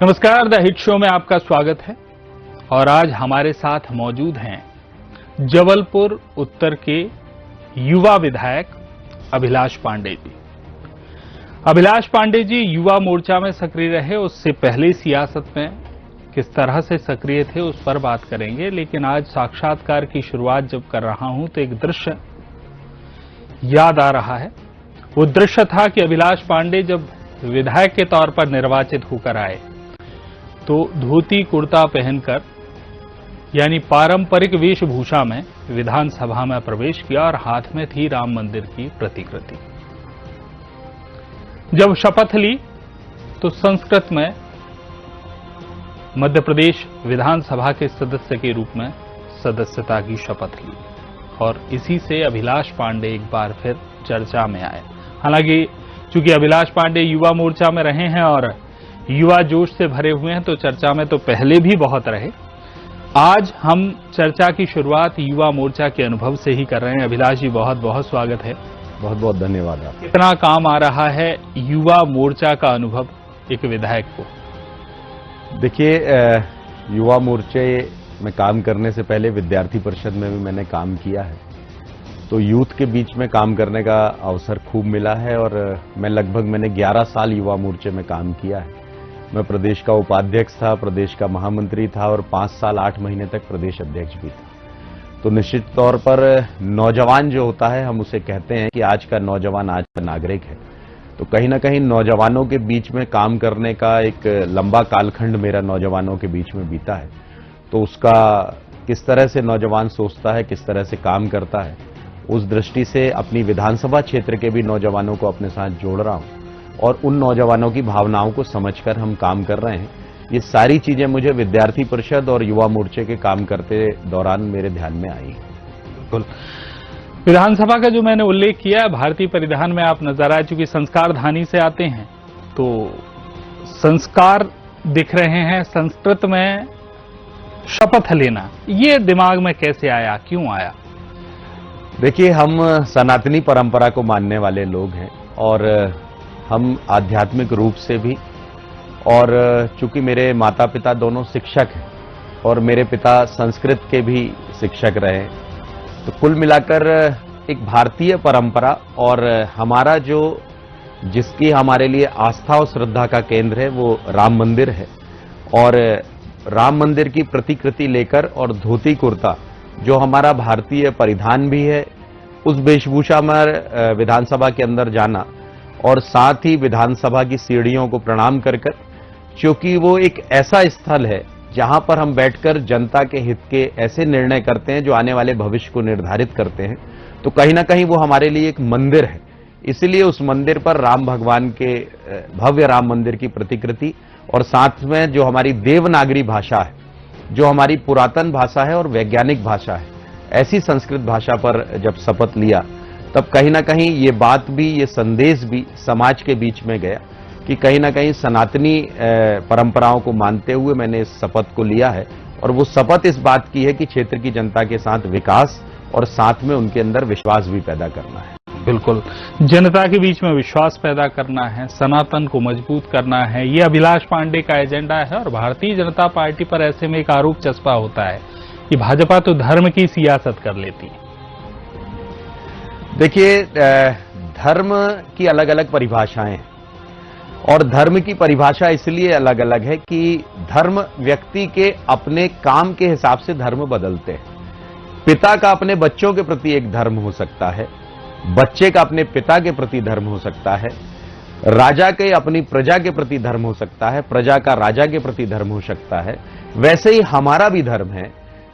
नमस्कार, the hit show में आपका स्वागत है। और आज हमारे साथ मौजूद हैं जबलपुर उत्तर के युवा विधायक अभिलाष पांडे जी। अभिलाष पांडे जी युवा मोर्चा में सक्रिय रहे, उससे पहले सियासत में किस तरह से सक्रिय थे उस पर बात करेंगे। लेकिन आज साक्षात्कार की शुरुआत जब कर रहा हूं तो एक दृश्य याद आ रहा है। वो दृश्य था कि अभिलाष पांडे जब विधायक के तौर पर निर्वाचित होकर आए तो धोती कुर्ता पहनकर यानी पारंपरिक वेशभूषा में विधानसभा में प्रवेश किया और हाथ में थी राम मंदिर की प्रतिकृति। जब शपथ ली तो संस्कृत में मध्य प्रदेश विधानसभा के सदस्य के रूप में सदस्यता की शपथ ली और इसी से अभिलाष पांडे एक बार फिर चर्चा में आए। हालांकि चूंकि अभिलाष पांडे युवा मोर्चा में रहे हैं और युवा जोश से भरे हुए हैं तो चर्चा में तो पहले भी बहुत रहे। आज हम चर्चा की शुरुआत युवा मोर्चा के अनुभव से ही कर रहे हैं। अभिलाष जी, बहुत बहुत स्वागत है। बहुत बहुत धन्यवाद। आप कितना काम आ रहा है युवा मोर्चा का अनुभव एक विधायक को? देखिए, युवा मोर्चे में काम करने से पहले विद्यार्थी परिषद में भी मैंने काम किया है, तो यूथ के बीच में काम करने का अवसर खूब मिला है और मैंने 11 साल युवा मोर्चे में काम किया है। मैं प्रदेश का उपाध्यक्ष था, प्रदेश का महामंत्री था और 5 साल 8 महीने तक प्रदेश अध्यक्ष भी था। तो निश्चित तौर पर नौजवान जो होता है, हम उसे कहते हैं कि आज का नौजवान आज का नागरिक है। तो कहीं ना कहीं नौजवानों के बीच में काम करने का एक लंबा कालखंड मेरा नौजवानों के बीच में बीता है। तो उसका किस तरह से नौजवान सोचता है, किस तरह से काम करता है, उस दृष्टि से अपनी विधानसभा क्षेत्र के भी नौजवानों को अपने साथ जोड़ रहा हूं और उन नौजवानों की भावनाओं को समझकर हम काम कर रहे हैं। ये सारी चीजें मुझे विद्यार्थी परिषद और युवा मोर्चे के काम करते दौरान मेरे ध्यान में आई। बिल्कुल। विधानसभा का जो मैंने उल्लेख किया है, भारतीय परिधान में आप नजर आए, चूंकि संस्कार धानी से आते हैं तो संस्कार दिख रहे हैं। संस्कृत में शपथ लेना, ये दिमाग में कैसे आया, क्यों आया? देखिए, हम सनातनी परंपरा को मानने वाले लोग हैं और हम आध्यात्मिक रूप से भी, और चूंकि मेरे माता पिता दोनों शिक्षक हैं और मेरे पिता संस्कृत के भी शिक्षक रहे, तो कुल मिलाकर एक भारतीय परंपरा और हमारा जो जिसकी हमारे लिए आस्था और श्रद्धा का केंद्र है वो राम मंदिर है। और राम मंदिर की प्रतिकृति लेकर और धोती कुर्ता जो हमारा भारतीय परिधान भी है, उस वेशभूषा में विधानसभा के अंदर जाना और साथ ही विधानसभा की सीढ़ियों को प्रणाम कर कर, क्योंकि वो एक ऐसा स्थल है जहां पर हम बैठकर जनता के हित के ऐसे निर्णय करते हैं जो आने वाले भविष्य को निर्धारित करते हैं, तो कहीं ना कहीं वो हमारे लिए एक मंदिर है। इसलिए उस मंदिर पर राम भगवान के भव्य राम मंदिर की प्रतिकृति और साथ में जो हमारी देवनागरी भाषा है, जो हमारी पुरातन भाषा है और वैज्ञानिक भाषा है, ऐसी संस्कृत भाषा पर जब शपथ लिया तब कहीं ना कहीं ये बात भी, ये संदेश भी समाज के बीच में गया कि कहीं ना कहीं सनातनी परंपराओं को मानते हुए मैंने इस शपथ को लिया है। और वो शपथ इस बात की है कि क्षेत्र की जनता के साथ विकास और साथ में उनके अंदर विश्वास भी पैदा करना है। बिल्कुल, जनता के बीच में विश्वास पैदा करना है, सनातन को मजबूत करना है, ये अभिलाष पांडे का एजेंडा है। और भारतीय जनता पार्टी पर ऐसे में एक आरोप चस्पा होता है कि भाजपा तो धर्म की सियासत कर लेती है। देखिए, धर्म की अलग अलग परिभाषाएं हैं और धर्म की परिभाषा इसलिए अलग अलग है कि धर्म व्यक्ति के अपने काम के हिसाब से धर्म बदलते हैं। पिता का अपने बच्चों के प्रति एक धर्म हो सकता है, बच्चे का अपने पिता के प्रति धर्म हो सकता है, राजा के अपनी प्रजा के प्रति धर्म हो सकता है, प्रजा का राजा के प्रति धर्म हो सकता है। वैसे ही हमारा भी धर्म है।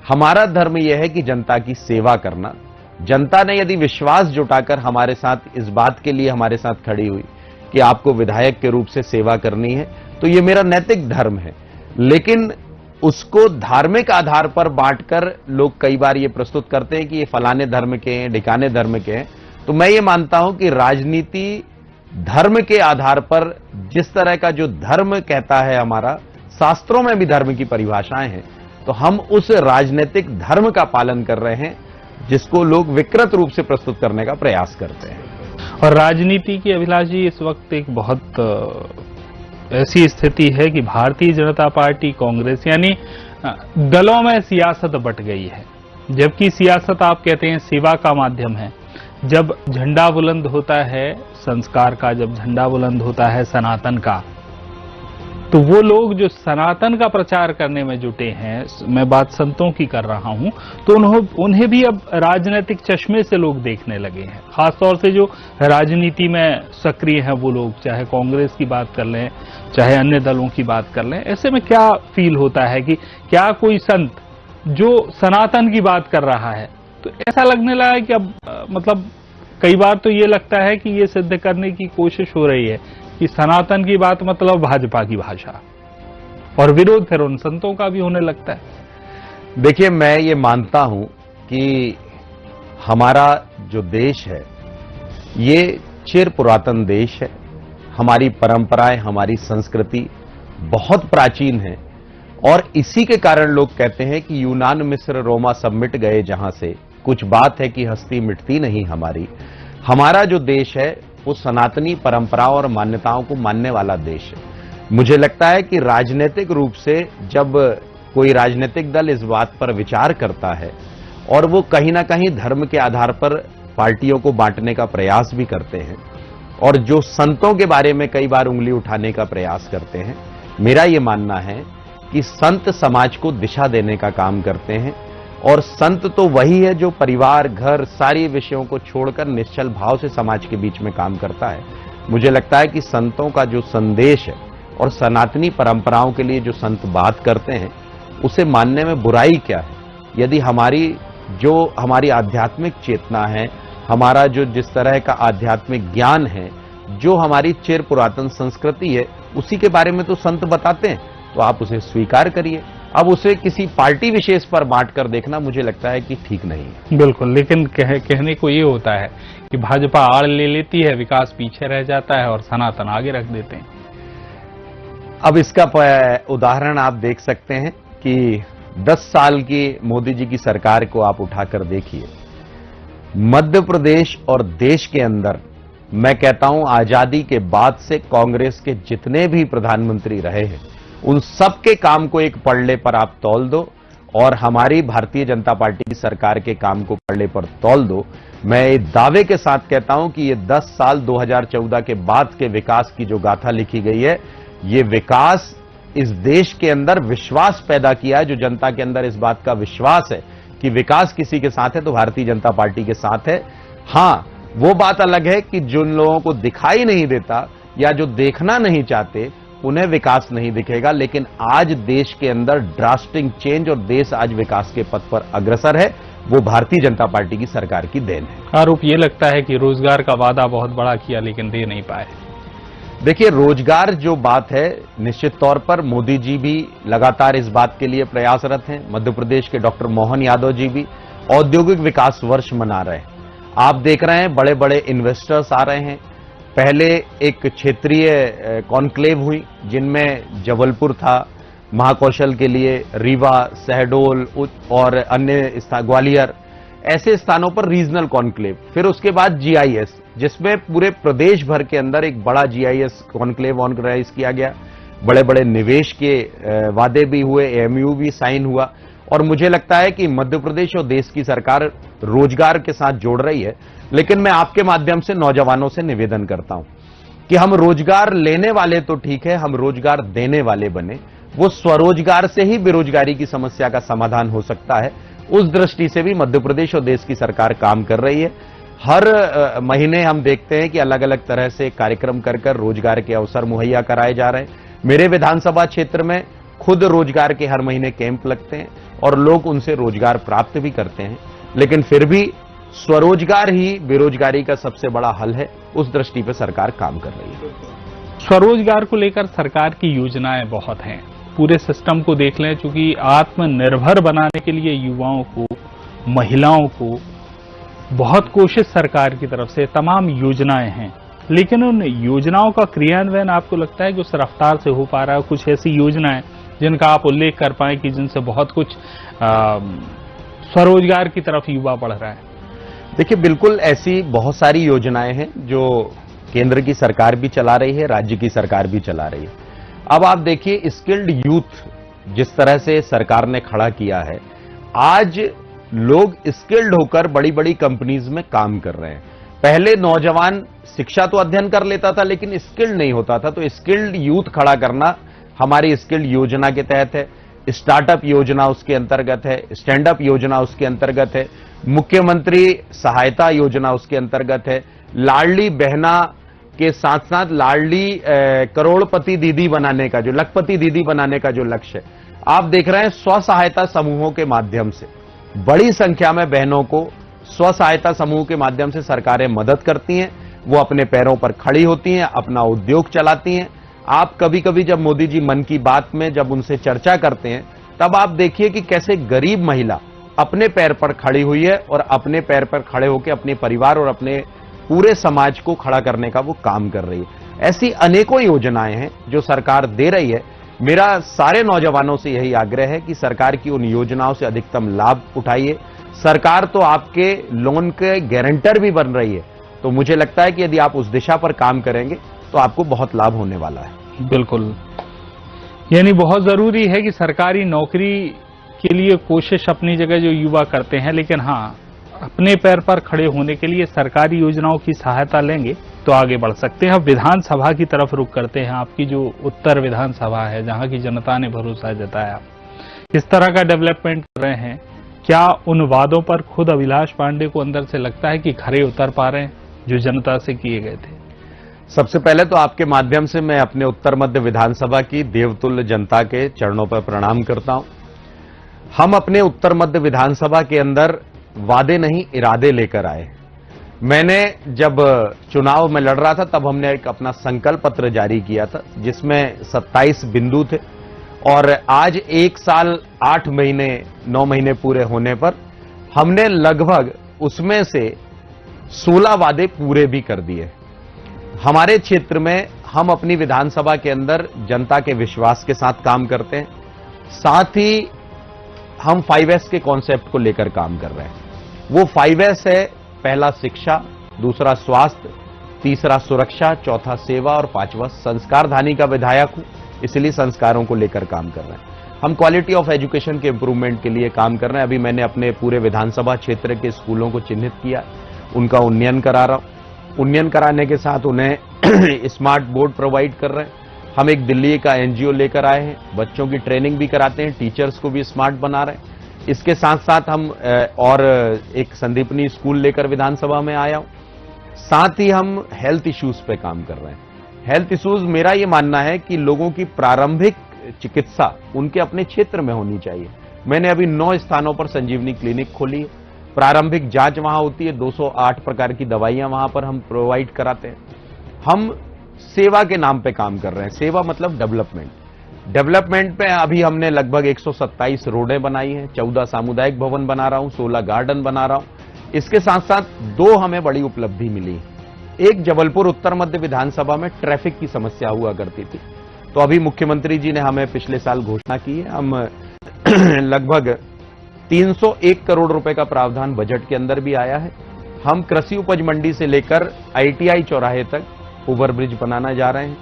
हमारा धर्म यह है कि जनता की सेवा करना। जनता ने यदि विश्वास जुटाकर हमारे साथ इस बात के लिए हमारे साथ खड़ी हुई कि आपको विधायक के रूप से सेवा करनी है, तो ये मेरा नैतिक धर्म है। लेकिन उसको धार्मिक आधार पर बांटकर लोग कई बार ये प्रस्तुत करते हैं कि ये फलाने धर्म के हैं, ढिकाने धर्म के हैं। तो मैं ये मानता हूं कि राजनीति धर्म के आधार पर, जिस तरह का जो धर्म कहता है, हमारा शास्त्रों में भी धर्म की परिभाषाएं हैं, तो हम उस राजनीतिक धर्म का पालन कर रहे हैं जिसको लोग विकृत रूप से प्रस्तुत करने का प्रयास करते हैं। और राजनीति की, अभिलाष जी, इस वक्त एक बहुत ऐसी स्थिति है कि भारतीय जनता पार्टी, कांग्रेस यानी दलों में सियासत बट गई है। जबकि सियासत आप कहते हैं सेवा का माध्यम है। जब झंडा बुलंद होता है संस्कार का, जब झंडा बुलंद होता है सनातन का, तो वो लोग जो सनातन का प्रचार करने में जुटे हैं, मैं बात संतों की कर रहा हूं, तो उन्हें भी अब राजनीतिक चश्मे से लोग देखने लगे हैं। खासतौर से जो राजनीति में सक्रिय हैं वो लोग, चाहे कांग्रेस की बात कर लें, चाहे अन्य दलों की बात कर लें। ऐसे में क्या फील होता है कि क्या कोई संत जो सनातन की बात कर रहा है, तो ऐसा लगने लगा है कि अब मतलब कई बार तो ये लगता है कि ये सिद्ध करने की कोशिश हो रही है कि सनातन की बात मतलब भाजपा की भाषा, और विरोध फिर उन संतों का भी होने लगता है। देखिए, मैं ये मानता हूं कि हमारा जो देश है ये चिर पुरातन देश है। हमारी परंपराएं, हमारी संस्कृति बहुत प्राचीन है, और इसी के कारण लोग कहते हैं कि यूनान, मिस्र, रोमा सब मिट गए जहां से, कुछ बात है कि हस्ती मिटती नहीं हमारी। हमारा जो देश है वो सनातनी परंपराओं और मान्यताओं को मानने वाला देश है। मुझे लगता है कि राजनीतिक रूप से जब कोई राजनीतिक दल इस बात पर विचार करता है और वो कहीं ना कहीं धर्म के आधार पर पार्टियों को बांटने का प्रयास भी करते हैं, और जो संतों के बारे में कई बार उंगली उठाने का प्रयास करते हैं, मेरा ये मानना है कि संत समाज को दिशा देने का काम करते हैं। और संत तो वही है जो परिवार, घर, सारी विषयों को छोड़कर निश्चल भाव से समाज के बीच में काम करता है। मुझे लगता है कि संतों का जो संदेश है और सनातनी परंपराओं के लिए जो संत बात करते हैं, उसे मानने में बुराई क्या है। यदि हमारी आध्यात्मिक चेतना है, हमारा जो जिस तरह का आध्यात्मिक ज्ञान है, जो हमारी चिर पुरातन संस्कृति है, उसी के बारे में तो संत बताते हैं, तो आप उसे स्वीकार करिए। अब उसे किसी पार्टी विशेष पर बांट कर देखना मुझे लगता है कि ठीक नहीं है। बिल्कुल, लेकिन कहने को ये होता है कि भाजपा आड़ ले लेती है, विकास पीछे रह जाता है और सनातन आगे रख देते हैं। अब इसका उदाहरण आप देख सकते हैं कि 10 साल की मोदी जी की सरकार को आप उठाकर देखिए। मध्य प्रदेश और देश के अंदर मैं कहता हूं आजादी के बाद से कांग्रेस के जितने भी प्रधानमंत्री रहे हैं, उन सब के काम को एक पलड़े पर आप तौल दो और हमारी भारतीय जनता पार्टी की सरकार के काम को पलड़े पर तौल दो। मैं दावे के साथ कहता हूं कि ये 10 साल 2014 के बाद के विकास की जो गाथा लिखी गई है, ये विकास इस देश के अंदर विश्वास पैदा किया है। जो जनता के अंदर इस बात का विश्वास है कि विकास किसी के साथ है तो भारतीय जनता पार्टी के साथ है। हां, वो बात अलग है कि जिन लोगों को दिखाई नहीं देता या जो देखना नहीं चाहते, उन्हें विकास नहीं दिखेगा। लेकिन आज देश के अंदर ड्रास्टिक चेंज और देश आज विकास के पथ पर अग्रसर है, वो भारतीय जनता पार्टी की सरकार की देन है। आरोप ये लगता है कि रोजगार का वादा बहुत बड़ा किया लेकिन दे नहीं पाए। देखिए, रोजगार जो बात है, निश्चित तौर पर मोदी जी भी लगातार इस बात के लिए प्रयासरत हैं। मध्य प्रदेश के डॉक्टर मोहन यादव जी भी औद्योगिक विकास वर्ष मना रहे हैं। आप देख रहे हैं बड़े बड़े इन्वेस्टर्स आ रहे हैं। पहले एक क्षेत्रीय कॉन्क्लेव हुई जिनमें जबलपुर था, महाकौशल के लिए रीवा, शहडोल और अन्य ग्वालियर, ऐसे स्थानों पर रीजनल कॉन्क्लेव। फिर उसके बाद जीआईएस, जिसमें पूरे प्रदेश भर के अंदर एक बड़ा जीआईएस कॉन्क्लेव ऑर्गेनाइज किया गया। बड़े बड़े निवेश के वादे भी हुए, एमयू भी साइन हुआ। और मुझे लगता है कि मध्य प्रदेश और देश की सरकार रोजगार के साथ जोड़ रही है। लेकिन मैं आपके माध्यम से नौजवानों से निवेदन करता हूं कि हम रोजगार लेने वाले तो ठीक है, हम रोजगार देने वाले बने। वो स्वरोजगार से ही बेरोजगारी की समस्या का समाधान हो सकता है। उस दृष्टि से भी मध्य प्रदेश और देश की सरकार काम कर रही है। हर महीने हम देखते हैं कि अलग अलग तरह से कार्यक्रम कर रोजगार के अवसर मुहैया कराए जा रहे हैं। मेरे विधानसभा क्षेत्र में खुद रोजगार के हर महीने कैंप लगते हैं और लोग उनसे रोजगार प्राप्त भी करते हैं। लेकिन फिर भी स्वरोजगार ही बेरोजगारी का सबसे बड़ा हल है। उस दृष्टि पर सरकार काम कर रही है। स्वरोजगार को लेकर सरकार की योजनाएं बहुत हैं। पूरे सिस्टम को देख लें, चूंकि आत्मनिर्भर बनाने के लिए युवाओं को, महिलाओं को बहुत कोशिश सरकार की तरफ से, तमाम योजनाएं हैं। लेकिन उन योजनाओं का क्रियान्वयन आपको लगता है कि उस रफ्तार से हो पा रहा है? कुछ ऐसी योजनाएं जिनका आप उल्लेख कर पाए कि जिनसे बहुत कुछ स्वरोजगार की तरफ युवा बढ़ रहा है? देखिए, बिल्कुल ऐसी बहुत सारी योजनाएं हैं जो केंद्र की सरकार भी चला रही है, राज्य की सरकार भी चला रही है। अब आप देखिए स्किल्ड यूथ जिस तरह से सरकार ने खड़ा किया है, आज लोग स्किल्ड होकर बड़ी बड़ी कंपनीज में काम कर रहे हैं। पहले नौजवान शिक्षा तो अध्ययन कर लेता था लेकिन स्किल्ड नहीं होता था, तो स्किल्ड यूथ खड़ा करना हमारी स्किल्ड योजना के तहत है, स्टार्टअप योजना उसके अंतर्गत है, स्टैंड अप योजना उसके अंतर्गत है, मुख्यमंत्री सहायता योजना उसके अंतर्गत है, लाडली बहना के साथ साथ लाडली करोड़पति दीदी बनाने का, जो लखपति दीदी बनाने का जो लक्ष्य है, आप देख रहे हैं स्व सहायता समूहों के माध्यम से बड़ी संख्या में बहनों को स्व सहायता समूह के माध्यम से सरकारें मदद करती हैं, वो अपने पैरों पर खड़ी होती हैं, अपना उद्योग चलाती हैं। आप कभी कभी जब मोदी जी मन की बात में जब उनसे चर्चा करते हैं, तब आप देखिए कि कैसे गरीब महिला अपने पैर पर खड़ी हुई है और अपने पैर पर खड़े होकर अपने परिवार और अपने पूरे समाज को खड़ा करने का वो काम कर रही है। ऐसी अनेकों योजनाएं हैं जो सरकार दे रही है। मेरा सारे नौजवानों से यही आग्रह है कि सरकार की उन योजनाओं से अधिकतम लाभ उठाइए। सरकार तो आपके लोन के गारंटर भी बन रही है, तो मुझे लगता है कि यदि आप उस दिशा पर काम करेंगे तो आपको बहुत लाभ होने वाला है। बिल्कुल, यानी बहुत जरूरी है कि सरकारी नौकरी के लिए कोशिश अपनी जगह जो युवा करते हैं, लेकिन हाँ, अपने पैर पर खड़े होने के लिए सरकारी योजनाओं की सहायता लेंगे तो आगे बढ़ सकते हैं। अब विधानसभा की तरफ रुख करते हैं। आपकी जो उत्तर विधानसभा है, जहां की जनता ने भरोसा जताया, इस तरह का डेवलपमेंट कर रहे हैं, क्या उन वादों पर खुद अभिलाष पांडे को अंदर से लगता है कि खरे उतर पा रहे हैं जो जनता से किए गए थे? सबसे पहले तो आपके माध्यम से मैं अपने उत्तर मध्य विधानसभा की देवतुल्य जनता के चरणों पर प्रणाम करता हूं। हम अपने उत्तर मध्य विधानसभा के अंदर वादे नहीं इरादे लेकर आए। मैंने जब चुनाव में लड़ रहा था तब हमने एक अपना संकल्प पत्र जारी किया था जिसमें 27 बिंदु थे, और आज 1 साल 8 महीने 9 महीने पूरे होने पर हमने लगभग उसमें से 16 वादे पूरे भी कर दिए। हमारे क्षेत्र में हम अपनी विधानसभा के अंदर जनता के विश्वास के साथ काम करते हैं, साथ ही हम 5S के कॉन्सेप्ट को लेकर काम कर रहे हैं। वो 5S है, पहला शिक्षा, दूसरा स्वास्थ्य, तीसरा सुरक्षा, चौथा सेवा और पांचवा संस्कार। धानी का विधायक हूं, इसलिए संस्कारों को लेकर काम कर रहे हैं। हम क्वालिटी ऑफ एजुकेशन के इंप्रूवमेंट के लिए काम कर रहे हैं। अभी मैंने अपने पूरे विधानसभा क्षेत्र के स्कूलों को चिन्हित किया, उनका उन्नयन करा रहा हूं। उन्नयन कराने के साथ उन्हें स्मार्ट बोर्ड प्रोवाइड कर रहे हैं। हम एक दिल्ली का एनजीओ लेकर आए हैं, बच्चों की ट्रेनिंग भी कराते हैं, टीचर्स को भी स्मार्ट बना रहे हैं। इसके साथ साथ हम और एक संदीपनी स्कूल लेकर विधानसभा में आया हूं। साथ ही हम हेल्थ इश्यूज पे काम कर रहे हैं। हेल्थ इश्यूज, मेरा ये मानना है कि लोगों की प्रारंभिक चिकित्सा उनके अपने क्षेत्र में होनी चाहिए। मैंने अभी 9 स्थानों पर संजीवनी क्लिनिक खोली है। प्रारंभिक जांच वहां होती है, 208 प्रकार की दवाइयां वहां पर हम प्रोवाइड कराते हैं। हम सेवा के नाम पे काम कर रहे हैं। सेवा मतलब डेवलपमेंट पे अभी हमने लगभग 127 रोडें बनाई हैं, 14 सामुदायिक भवन बना रहा हूं, 16 गार्डन बना रहा हूं। इसके साथ साथ 2 हमें बड़ी उपलब्धि मिली। एक, जबलपुर उत्तर मध्य विधानसभा में ट्रैफिक की समस्या हुआ करती थी, तो अभी मुख्यमंत्री जी ने हमें पिछले साल घोषणा की है, हम लगभग 301 करोड़ रुपए का प्रावधान बजट के अंदर भी आया है। हम कृषि उपज मंडी से लेकर ITI चौराहे तक ओवरब्रिज बनाना जा रहे हैं।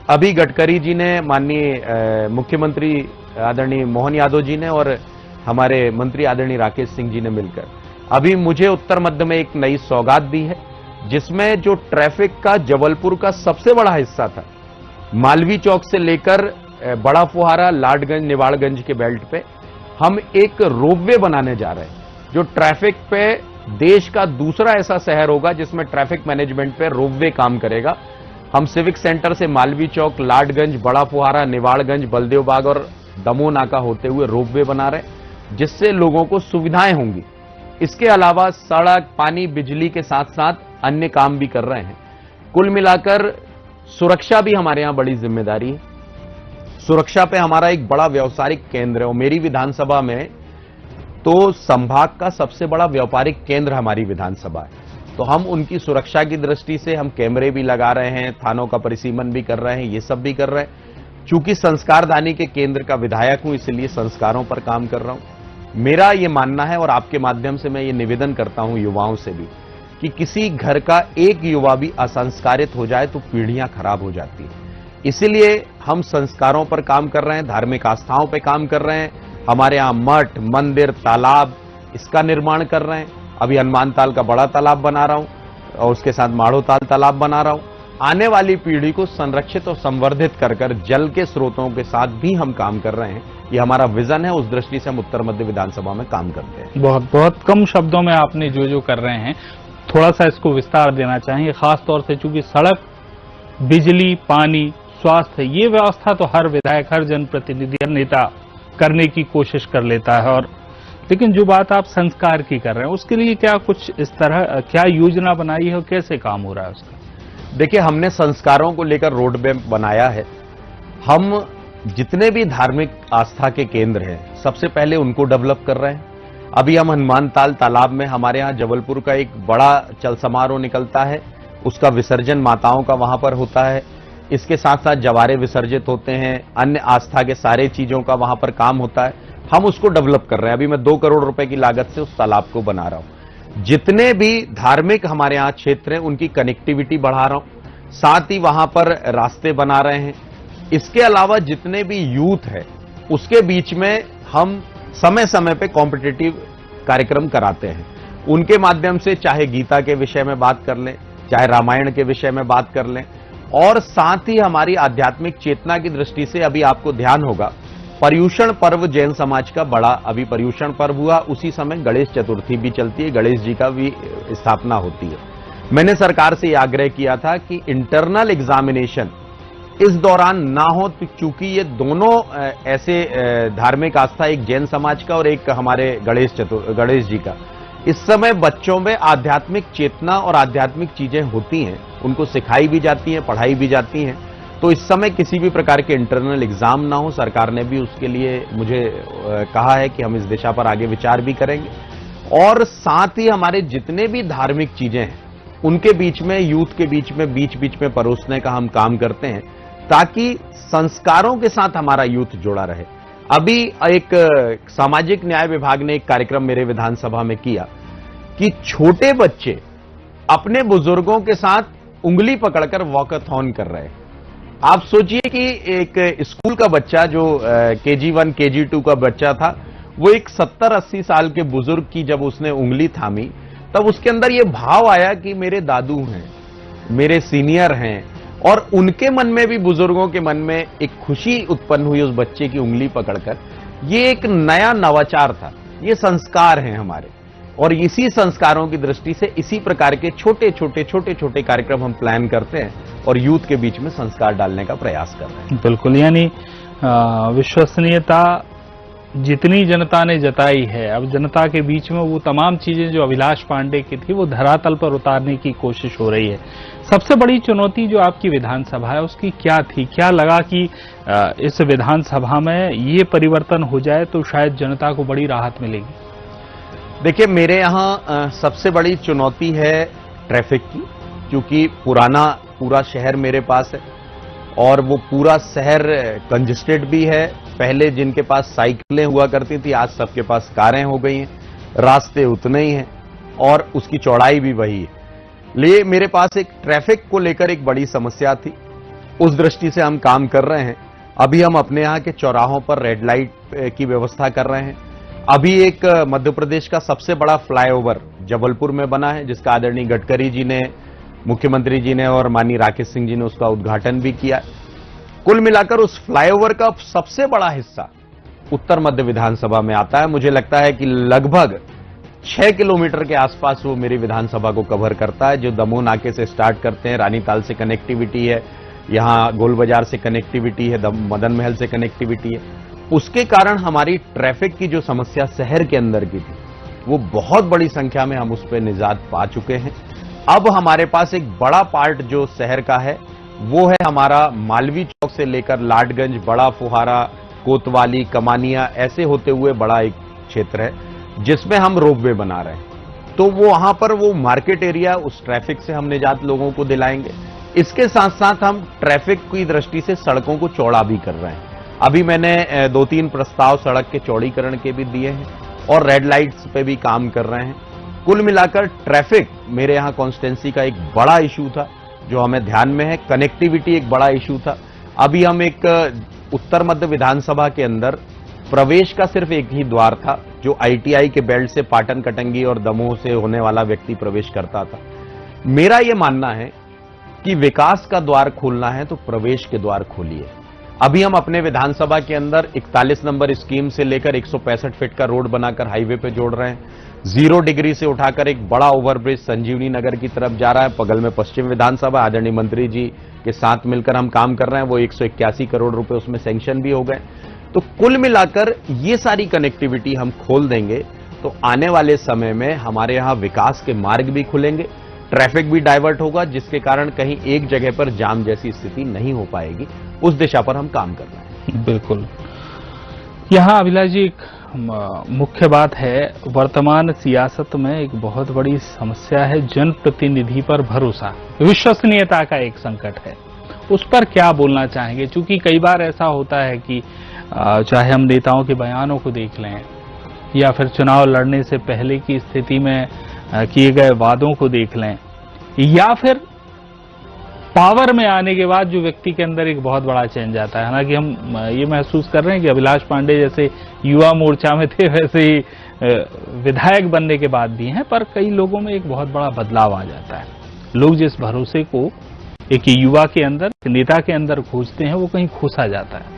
अभी गडकरी जी ने, माननीय मुख्यमंत्री आदरणीय मोहन यादव जी ने और हमारे मंत्री आदरणीय राकेश सिंह जी ने मिलकर अभी मुझे उत्तर मध्य में एक नई सौगात दी है, जिसमें जो ट्रैफिक का जबलपुर का सबसे बड़ा हिस्सा था, मालवीय चौक से लेकर बड़ा फुहारा, लाडगंज, निवाड़गंज के बेल्ट पे हम एक रोपवे बनाने जा रहे हैं, जो ट्रैफिक पे देश का दूसरा ऐसा शहर होगा जिसमें ट्रैफिक मैनेजमेंट पे रोपवे काम करेगा। हम सिविक सेंटर से मालवीय चौक, लाडगंज, बड़ा फुहारा, निवाड़गंज, बलदेव बाग और दमोह नाका होते हुए रोपवे बना रहे हैं, जिससे लोगों को सुविधाएं होंगी। इसके अलावा सड़क, पानी, बिजली के साथ साथ अन्य काम भी कर रहे हैं। कुल मिलाकर सुरक्षा भी हमारे यहां बड़ी जिम्मेदारी है। सुरक्षा पे हमारा एक बड़ा व्यावसायिक केंद्र है, और मेरी विधानसभा में तो संभाग का सबसे बड़ा व्यापारिक केंद्र हमारी विधानसभा है। तो हम उनकी सुरक्षा की दृष्टि से हम कैमरे भी लगा रहे हैं, थानों का परिसीमन भी कर रहे हैं, ये सब भी कर रहे हैं। चूंकि संस्कारदानी के केंद्र का विधायक हूं, इसलिए संस्कारों पर काम कर रहा हूं। मेरा ये मानना है, और आपके माध्यम से मैं ये निवेदन करता हूं युवाओं से भी, कि किसी घर का एक युवा भी असंस्कारित हो जाए तो पीढ़ियां खराब हो जाती है। इसीलिए हम संस्कारों पर काम कर रहे हैं, धार्मिक आस्थाओं पर काम कर रहे हैं। हमारे यहाँ मठ, मंदिर, तालाब इसका निर्माण कर रहे हैं। अभी हनुमान ताल का बड़ा तालाब बना रहा हूं और उसके साथ माड़ो ताल तालाब बना रहा हूं। आने वाली पीढ़ी को संरक्षित और संवर्धित कर जल के स्रोतों के साथ भी हम काम कर रहे हैं। ये हमारा विजन है, उस दृष्टि से हम उत्तर मध्य विधानसभा में काम करते हैं। बहुत कम शब्दों में आपने जो कर रहे हैं, थोड़ा सा इसको विस्तार देना चाहेंगे, खास तौर से चूंकि सड़क, बिजली, पानी, स्वास्थ्य, ये व्यवस्था तो हर विधायक, हर जनप्रतिनिधि, हर नेता करने की कोशिश कर लेता है। और लेकिन जो बात आप संस्कार की कर रहे हैं, उसके लिए क्या कुछ इस तरह क्या योजना बनाई है और कैसे काम हो रहा है उसका? देखिए, हमने संस्कारों को लेकर रोड मैप बनाया है। हम जितने भी धार्मिक आस्था के केंद्र हैं, सबसे पहले उनको डेवलप कर रहे हैं। अभी हम हनुमान ताल तालाब में, हमारे यहाँ जबलपुर का एक बड़ा चल समारोह निकलता है, उसका विसर्जन माताओं का वहां पर होता है। इसके साथ साथ जवारे विसर्जित होते हैं, अन्य आस्था के सारे चीजों का वहां पर काम होता है। हम उसको डेवलप कर रहे हैं। अभी मैं 2 करोड़ रुपए की लागत से उस तालाब को बना रहा हूं। जितने भी धार्मिक हमारे यहाँ क्षेत्र हैं, उनकी कनेक्टिविटी बढ़ा रहा हूं, साथ ही वहां पर रास्ते बना रहे हैं। इसके अलावा जितने भी यूथ है, उसके बीच में हम समय समय पे कॉम्पिटिटिव कार्यक्रम कराते हैं। उनके माध्यम से चाहे गीता के विषय में बात कर लें, चाहे रामायण के विषय में बात कर लें, और साथ ही हमारी आध्यात्मिक चेतना की दृष्टि से अभी आपको ध्यान होगा, पर्युषण पर्व जैन समाज का बड़ा अभी पर्युषण पर्व हुआ, उसी समय गणेश चतुर्थी भी चलती है, गणेश जी का भी स्थापना होती है। मैंने सरकार से यह आग्रह किया था कि इंटरनल एग्जामिनेशन इस दौरान ना हो, चूंकि ये दोनों ऐसे धार्मिक आस्था, एक जैन समाज का और एक हमारे गणेश जी का, इस समय बच्चों में आध्यात्मिक चेतना और आध्यात्मिक चीजें होती हैं, उनको सिखाई भी जाती हैं, पढ़ाई भी जाती हैं। तो इस समय किसी भी प्रकार के इंटरनल एग्जाम ना हो। सरकार ने भी उसके लिए मुझे कहा है कि हम इस दिशा पर आगे विचार भी करेंगे। और साथ ही हमारे जितने भी धार्मिक चीजें हैं, उनके बीच में, यूथ के बीच में, बीच बीच में परोसने का हम काम करते हैं, ताकि संस्कारों के साथ हमारा यूथ जुड़ा रहे। अभी एक सामाजिक न्याय विभाग ने एक कार्यक्रम मेरे विधानसभा में किया कि छोटे बच्चे अपने बुजुर्गों के साथ उंगली पकड़कर वॉकथॉन कर रहे हैं। आप सोचिए कि एक स्कूल का बच्चा जो KG1 KG2 का बच्चा था, वो एक 70-80 साल के बुजुर्ग की जब उसने उंगली थामी, तब उसके अंदर ये भाव आया कि मेरे दादू हैं, मेरे सीनियर हैं, और उनके मन में भी, बुजुर्गों के मन में एक खुशी उत्पन्न हुई उस बच्चे की उंगली पकड़कर। ये एक नया नवाचार था। ये संस्कार हैं हमारे, और इसी संस्कारों की दृष्टि से इसी प्रकार के छोटे छोटे कार्यक्रम हम प्लान करते हैं और यूथ के बीच में संस्कार डालने का प्रयास कर रहे हैं। बिल्कुल, यानी विश्वसनीयता जितनी जनता ने जताई है, अब जनता के बीच में वो तमाम चीजें जो अभिलाष पांडे की थी, वो धरातल पर उतारने की कोशिश हो रही है। सबसे बड़ी चुनौती जो आपकी विधानसभा है, उसकी क्या थी? क्या लगा कि इस विधानसभा में ये परिवर्तन हो जाए तो शायद जनता को बड़ी राहत मिलेगी? देखिए, मेरे यहाँ सबसे बड़ी चुनौती है ट्रैफिक की, क्योंकि पूरा शहर मेरे पास है और वो पूरा शहर कंजेस्टेड भी है। पहले जिनके पास साइकिलें हुआ करती थी, आज सबके पास कारें हो गई हैं, रास्ते उतने ही हैं और उसकी चौड़ाई भी वही है। लिए मेरे पास एक ट्रैफिक को लेकर एक बड़ी समस्या थी, उस दृष्टि से हम काम कर रहे हैं। अभी हम अपने यहाँ के चौराहों पर रेड लाइट की व्यवस्था कर रहे हैं। अभी एक मध्य प्रदेश का सबसे बड़ा फ्लाईओवर जबलपुर में बना है, जिसका आदरणीय गडकरी जी ने, मुख्यमंत्री जी ने और माननीय राकेश सिंह जी ने उसका उद्घाटन भी किया। कुल मिलाकर उस फ्लाईओवर का सबसे बड़ा हिस्सा उत्तर मध्य विधानसभा में आता है। मुझे लगता है कि लगभग 6 किलोमीटर के आसपास वो मेरी विधानसभा को कवर करता है, जो दमोह नाके से स्टार्ट करते हैं, रानीताल से कनेक्टिविटी है, यहां गोल बाजार से कनेक्टिविटी है, मदन महल से कनेक्टिविटी है। उसके कारण हमारी ट्रैफिक की जो समस्या शहर के अंदर की थी, वो बहुत बड़ी संख्या में हम उस पर निजात पा चुके हैं। अब हमारे पास एक बड़ा पार्ट जो शहर का है, वो है हमारा मालवीय चौक से लेकर लाडगंज, बड़ा फुहारा, कोतवाली, कमानिया, ऐसे होते हुए बड़ा एक क्षेत्र है, जिसमें हम रोपवे बना रहे हैं। तो वो वहां पर वो मार्केट एरिया, उस ट्रैफिक से हम निजात लोगों को दिलाएंगे। इसके साथ साथ हम ट्रैफिक की दृष्टि से सड़कों को चौड़ा भी कर रहे हैं। अभी मैंने 2-3 प्रस्ताव सड़क के चौड़ीकरण के भी दिए हैं और रेड लाइट्स पे भी काम कर रहे हैं। कुल मिलाकर ट्रैफिक मेरे यहाँ कॉन्स्टिट्यूंसी का एक बड़ा इशू था जो हमें ध्यान में है। कनेक्टिविटी एक बड़ा इशू था। अभी हम एक उत्तर मध्य विधानसभा के अंदर प्रवेश का सिर्फ एक ही द्वार था, जो आईटीआई के बेल्ट से पाटन कटंगी और दमोह से होने वाला व्यक्ति प्रवेश करता था। मेरा यह मानना है कि विकास का द्वार खोलना है तो प्रवेश के द्वार खोलिए। अभी हम अपने विधानसभा के अंदर 41 नंबर स्कीम से लेकर 165 फीट का रोड बनाकर हाईवे पे जोड़ रहे हैं। 0 डिग्री से उठाकर एक बड़ा ओवरब्रिज संजीवनी नगर की तरफ जा रहा है। बगल में पश्चिम विधानसभा, आदरणीय मंत्री जी के साथ मिलकर हम काम कर रहे हैं। वो 181 करोड़ रुपए उसमें सैंक्शन भी हो गए। तो कुल मिलाकर ये सारी कनेक्टिविटी हम खोल देंगे तो आने वाले समय में हमारे यहां विकास के मार्ग भी खुलेंगे, ट्रैफिक भी डाइवर्ट होगा, जिसके कारण कहीं एक जगह पर जाम जैसी स्थिति नहीं हो पाएगी। उस दिशा पर हम काम कर रहे हैं। बिल्कुल। यहां अभिलाष जी, एक मुख्य बात है, वर्तमान सियासत में एक बहुत बड़ी समस्या है जनप्रतिनिधि पर भरोसा, विश्वसनीयता का एक संकट है। उस पर क्या बोलना चाहेंगे? क्योंकि कई बार ऐसा होता है कि चाहे हम नेताओं के बयानों को देख लें या फिर चुनाव लड़ने से पहले की स्थिति में किए गए वादों को देख लें, या फिर पावर में आने के बाद जो व्यक्ति के अंदर एक बहुत बड़ा चेंज आता है। हालांकि हम ये महसूस कर रहे हैं कि अभिलाष पांडे जैसे युवा मोर्चा में थे, वैसे ही विधायक बनने के बाद भी हैं, पर कई लोगों में एक बहुत बड़ा बदलाव आ जाता है। लोग जिस भरोसे को एक युवा के अंदर, नेता के अंदर खोजते हैं, वो कहीं खोसा जाता है।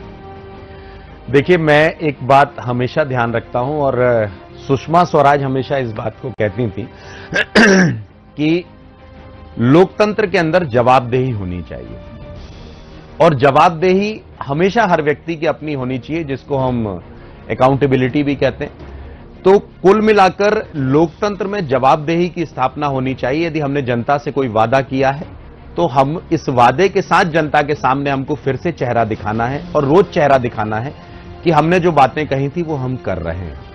देखिए, मैं एक बात हमेशा ध्यान रखता हूं और सुषमा स्वराज हमेशा इस बात को कहती थी कि लोकतंत्र के अंदर जवाबदेही होनी चाहिए, और जवाबदेही हमेशा हर व्यक्ति की अपनी होनी चाहिए, जिसको हम अकाउंटेबिलिटी भी कहते हैं। तो कुल मिलाकर लोकतंत्र में जवाबदेही की स्थापना होनी चाहिए। यदि हमने जनता से कोई वादा किया है तो हम इस वादे के साथ जनता के सामने हमको फिर से चेहरा दिखाना है, और रोज चेहरा दिखाना है कि हमने जो बातें कही थी वो हम कर रहे हैं।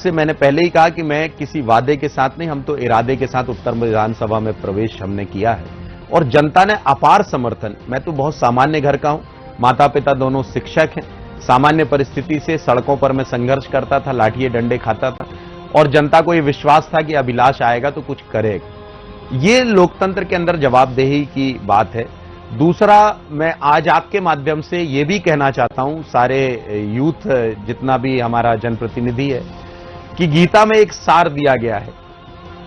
मैंने पहले ही कहा कि मैं किसी वादे के साथ नहीं, हम तो इरादे के साथ उत्तर विधानसभा में प्रवेश हमने किया है, और जनता ने अपार समर्थन। मैं तो बहुत सामान्य घर का हूं, माता पिता दोनों शिक्षक हैं। सामान्य परिस्थिति से सड़कों पर मैं संघर्ष करता था, लाठिए डंडे खाता था, और जनता को यह विश्वास था कि अभिलाष आएगा तो कुछ करेगा। ये लोकतंत्र के अंदर जवाबदेही की बात है। दूसरा, मैं आज आपके माध्यम से ये भी कहना चाहता हूं सारे यूथ, जितना भी हमारा जनप्रतिनिधि है, कि गीता में एक सार दिया गया है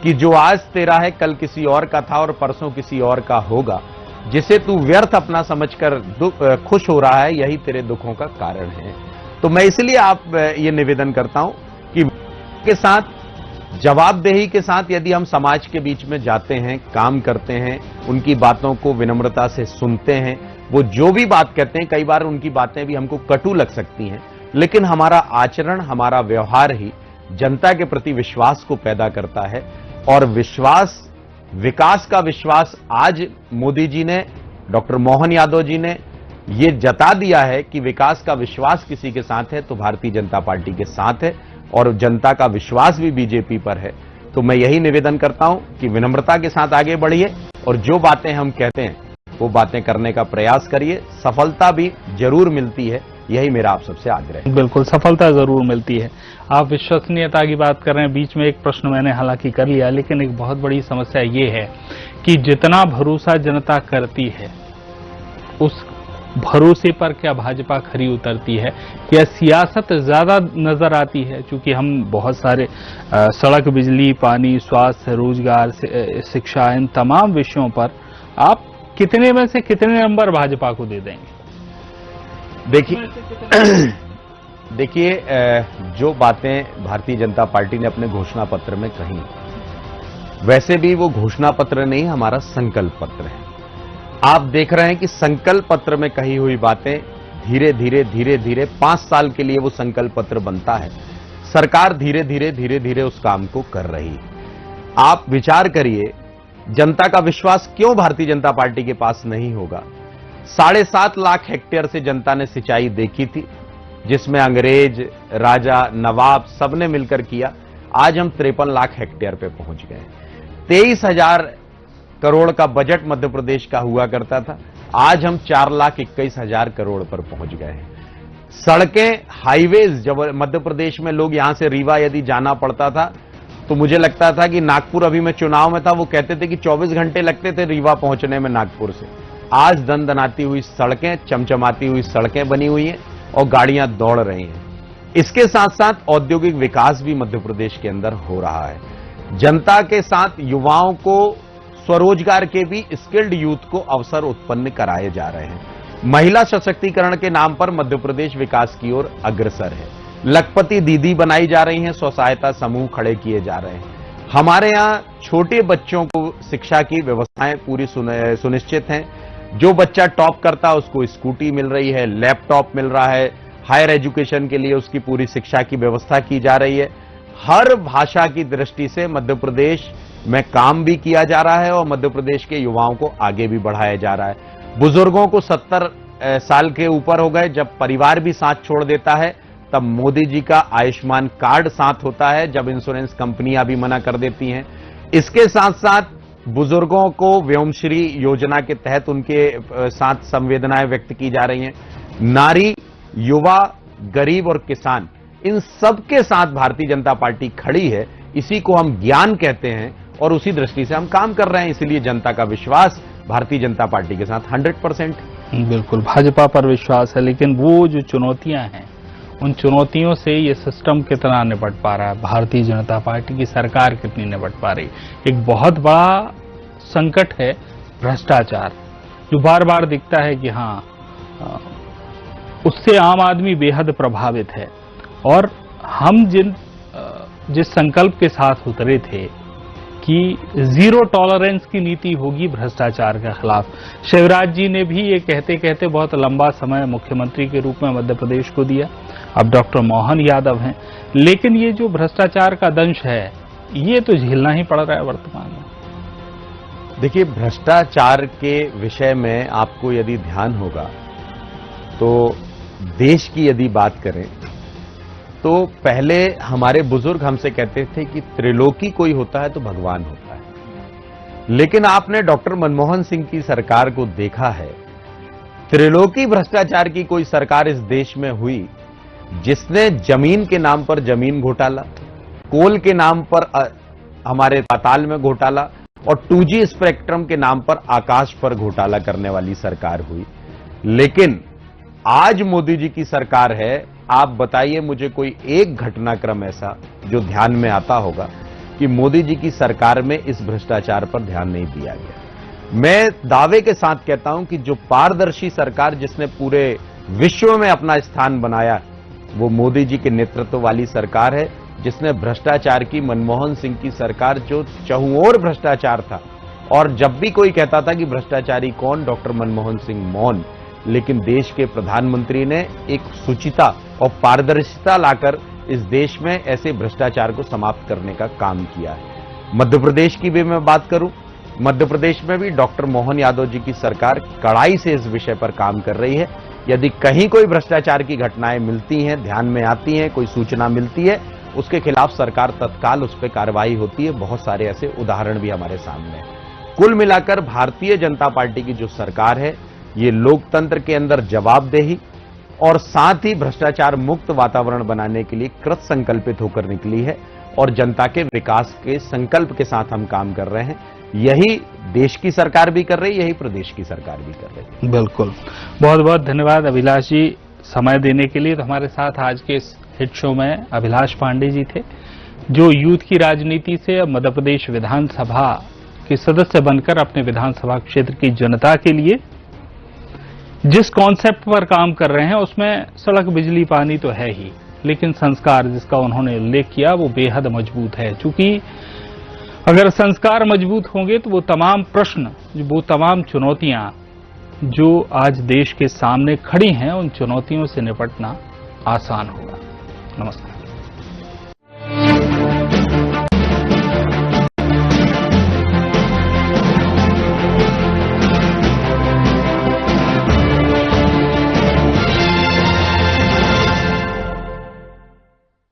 कि जो आज तेरा है कल किसी और का था और परसों किसी और का होगा। जिसे तू व्यर्थ अपना समझकर खुश हो रहा है, यही तेरे दुखों का कारण है। तो मैं इसलिए आप ये निवेदन करता हूं कि के साथ, जवाबदेही के साथ यदि हम समाज के बीच में जाते हैं, काम करते हैं, उनकी बातों को विनम्रता से सुनते हैं, वो जो भी बात कहते हैं, कई बार उनकी बातें भी हमको कटु लग सकती हैं, लेकिन हमारा आचरण, हमारा व्यवहार ही जनता के प्रति विश्वास को पैदा करता है। और विश्वास, विकास का विश्वास आज मोदी जी ने, डॉक्टर मोहन यादव जी ने ये जता दिया है कि विकास का विश्वास किसी के साथ है तो भारतीय जनता पार्टी के साथ है, और जनता का विश्वास भी बीजेपी पर है। तो मैं यही निवेदन करता हूं कि विनम्रता के साथ आगे बढ़िए, और जो बातें हम कहते हैं वो बातें करने का प्रयास करिए। सफलता भी जरूर मिलती है, यही मेरा आप सबसे आग्रह है। बिल्कुल, सफलता जरूर मिलती है। आप विश्वसनीयता की बात कर रहे हैं, बीच में एक प्रश्न मैंने हालांकि कर लिया, लेकिन एक बहुत बड़ी समस्या ये है कि जितना भरोसा जनता करती है, उस भरोसे पर क्या भाजपा खरी उतरती है, या सियासत ज्यादा नजर आती है? क्योंकि हम बहुत सारे सड़क, बिजली, पानी, स्वास्थ्य, रोजगार, शिक्षा, इन तमाम विषयों पर आप कितने में से कितने नंबर भाजपा को दे देंगे? देखिए, जो बातें भारतीय जनता पार्टी ने अपने घोषणा पत्र में कही, वैसे भी वो घोषणा पत्र नहीं, हमारा संकल्प पत्र है। आप देख रहे हैं कि संकल्प पत्र में कही हुई बातें धीरे धीरे 5 साल के लिए वो संकल्प पत्र बनता है। सरकार धीरे धीरे उस काम को कर रही है। आप विचार करिए, जनता का विश्वास क्यों भारतीय जनता पार्टी के पास नहीं होगा? 7.5 लाख हेक्टेयर से जनता ने सिंचाई देखी थी, जिसमें अंग्रेज, राजा, नवाब सबने मिलकर किया। आज हम 53 लाख हेक्टेयर पे पहुंच गए। 23,000 करोड़ का बजट मध्य प्रदेश का हुआ करता था, आज हम 4,21,000 करोड़ पर पहुंच गए हैं। सड़कें, हाईवेज, जब मध्य प्रदेश में लोग यहां से रीवा यदि जाना पड़ता था तो मुझे लगता था कि नागपुर, अभी मैं चुनाव में था, वो कहते थे कि 24 घंटे लगते थे रीवा पहुंचने में नागपुर से। आज दनदनाती हुई सड़कें, चमचमाती हुई सड़कें बनी हुई हैं और गाड़ियां दौड़ रही हैं। इसके साथ साथ औद्योगिक विकास भी मध्य प्रदेश के अंदर हो रहा है। जनता के साथ युवाओं को स्वरोजगार के भी स्किल्ड यूथ को अवसर उत्पन्न कराए जा रहे हैं। महिला सशक्तिकरण के नाम पर मध्य प्रदेश विकास की ओर अग्रसर है। लखपति दीदी बनाई जा रही हैं, स्व सहायता समूह खड़े किए जा रहे हैं। हमारे यहां छोटे बच्चों को शिक्षा की व्यवस्थाएं पूरी सुनिश्चित हैं। जो बच्चा टॉप करता है उसको स्कूटी मिल रही है, लैपटॉप मिल रहा है, हायर एजुकेशन के लिए उसकी पूरी शिक्षा की व्यवस्था की जा रही है। हर भाषा की दृष्टि से मध्य प्रदेश में काम भी किया जा रहा है और मध्य प्रदेश के युवाओं को आगे भी बढ़ाया जा रहा है। बुजुर्गों को 70 साल के ऊपर हो गए, जब परिवार भी साथ छोड़ देता है तब मोदी जी का आयुष्मान कार्ड साथ होता है, जब इंश्योरेंस कंपनियां भी मना कर देती हैं। इसके साथ साथ बुजुर्गों को व्योमश्री योजना के तहत उनके साथ संवेदनाएं व्यक्त की जा रही हैं। नारी, युवा, गरीब और किसान, इन सबके साथ भारतीय जनता पार्टी खड़ी है। इसी को हम ज्ञान कहते हैं और उसी दृष्टि से हम काम कर रहे हैं। इसलिए जनता का विश्वास भारतीय जनता पार्टी के साथ 100%। बिल्कुल भाजपा पर विश्वास है, लेकिन वो जो चुनौतियां हैं उन चुनौतियों से ये सिस्टम कितना निपट पा रहा है, भारतीय जनता पार्टी की सरकार कितनी निपट पा रही। एक बहुत बड़ा संकट है भ्रष्टाचार, जो बार बार दिखता है कि हाँ, उससे आम आदमी बेहद प्रभावित है। और हम जिस संकल्प के साथ उतरे थे कि जीरो टॉलरेंस की नीति होगी भ्रष्टाचार के खिलाफ, शिवराज जी ने भी ये कहते कहते बहुत लंबा समय मुख्यमंत्री के रूप में मध्य प्रदेश को दिया। अब डॉक्टर मोहन यादव हैं, लेकिन ये जो भ्रष्टाचार का दंश है ये तो झेलना ही पड़ रहा है वर्तमान में। देखिए, भ्रष्टाचार के विषय में आपको यदि ध्यान होगा तो देश की यदि बात करें तो पहले हमारे बुजुर्ग हमसे कहते थे कि त्रिलोकी कोई होता है तो भगवान होता है। लेकिन आपने डॉक्टर मनमोहन सिंह की सरकार को देखा है, त्रिलोकी भ्रष्टाचार की कोई सरकार इस देश में हुई जिसने जमीन के नाम पर जमीन घोटाला, कोल के नाम पर हमारे पाताल में घोटाला और 2G स्पेक्ट्रम के नाम पर आकाश पर घोटाला करने वाली सरकार हुई। लेकिन आज मोदी जी की सरकार है। आप बताइए मुझे कोई एक घटनाक्रम ऐसा जो ध्यान में आता होगा कि मोदी जी की सरकार में इस भ्रष्टाचार पर ध्यान नहीं दिया गया। मैं दावे के साथ कहता हूं कि जो पारदर्शी सरकार जिसने पूरे विश्व में अपना स्थान बनाया वो मोदी जी के नेतृत्व वाली सरकार है, जिसने भ्रष्टाचार की मनमोहन सिंह की सरकार जो चहुओर भ्रष्टाचार था। और जब भी कोई कहता था कि भ्रष्टाचारी कौन, डॉक्टर मनमोहन सिंह मौन, लेकिन देश के प्रधानमंत्री ने एक शुचिता और पारदर्शिता लाकर इस देश में ऐसे भ्रष्टाचार को समाप्त करने का काम किया है। मध्य प्रदेश की भी मैं बात करूं, मध्य प्रदेश में भी डॉक्टर मोहन यादव जी की सरकार कड़ाई से इस विषय पर काम कर रही है। यदि कहीं कोई भ्रष्टाचार की घटनाएं मिलती हैं, ध्यान में आती हैं, कोई सूचना मिलती है, उसके खिलाफ सरकार तत्काल उस पर कार्रवाई होती है। बहुत सारे ऐसे उदाहरण भी हमारे सामने हैं। कुल मिलाकर भारतीय जनता पार्टी की जो सरकार है ये लोकतंत्र के अंदर जवाबदेही और साथ ही भ्रष्टाचार मुक्त वातावरण बनाने के लिए कृत संकल्पित होकर निकली है और जनता के विकास के संकल्प के साथ हम काम कर रहे हैं। यही देश की सरकार भी कर रही है, यही प्रदेश की सरकार भी कर रही है। बिल्कुल, बहुत बहुत धन्यवाद अभिलाष जी समय देने के लिए। तो हमारे साथ आज के इस हिट शो में अभिलाष पांडे जी थे, जो यूथ की राजनीति से अब मध्य प्रदेश विधानसभा के सदस्य बनकर अपने विधानसभा क्षेत्र की जनता के लिए जिस कॉन्सेप्ट पर काम कर रहे हैं उसमें सड़क, बिजली, पानी तो है ही, लेकिन संस्कार जिसका उन्होंने उल्लेख किया वो बेहद मजबूत है। चूंकि अगर संस्कार मजबूत होंगे तो वो तमाम प्रश्न, वो तमाम चुनौतियां जो आज देश के सामने खड़ी हैं, उन चुनौतियों से निपटना आसान होगा। नमस्कार।